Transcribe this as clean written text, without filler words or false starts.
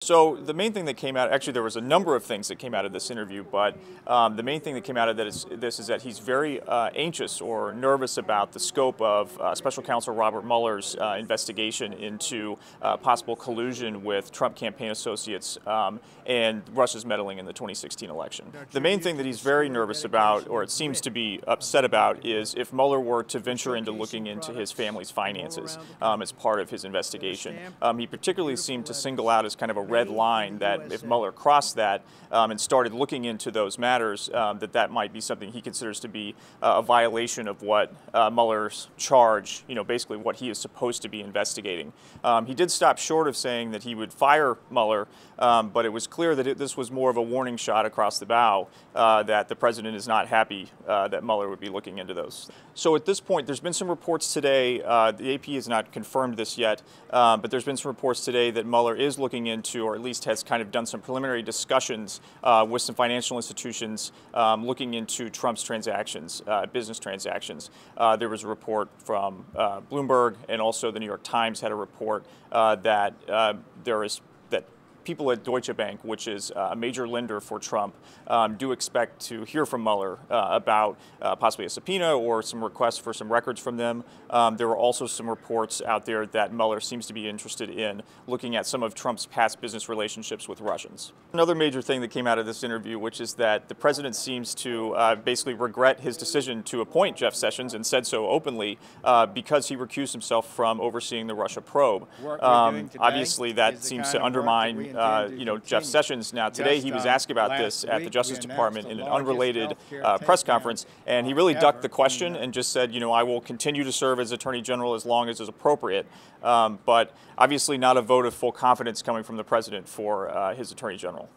So the main thing that came out, actually there was a number of things that came out of this interview, but the main thing that came out of this is that he's very anxious or nervous about the scope of Special Counsel Robert Mueller's investigation into possible collusion with Trump campaign associates and Russia's meddling in the 2016 election. The main thing that he's very nervous about, or it seems to be upset about, is if Mueller were to venture into looking into his family's finances as part of his investigation. He particularly seemed to single out as kind of a red line that if Mueller crossed that and started looking into those matters, that might be something he considers to be a violation of what Mueller's charge, basically what he is supposed to be investigating. He did stop short of saying that he would fire Mueller, but it was clear that this was more of a warning shot across the bow, that the president is not happy that Mueller would be looking into those. So at this point, there's been some reports today, the AP has not confirmed this yet, but there's been some reports today that Mueller is looking into, or at least has kind of done some preliminary discussions with some financial institutions looking into Trump's transactions, business transactions. There was a report from Bloomberg, and also the New York Times had a report that people at Deutsche Bank, which is a major lender for Trump, do expect to hear from Mueller about possibly a subpoena or some requests for some records from them. There were also some reports out there that Mueller seems to be interested in looking at some of Trump's past business relationships with Russians. Another major thing that came out of this interview, which is that the president seems to basically regret his decision to appoint Jeff Sessions, and said so openly, because he recused himself from overseeing the Russia probe. Obviously, that seems to undermine Jeff Sessions. Now, today he was asked about this at the Justice Department in an unrelated press conference, and he really ducked the question and just said, I will continue to serve as Attorney General as long as is appropriate. But obviously not a vote of full confidence coming from the president for his Attorney General.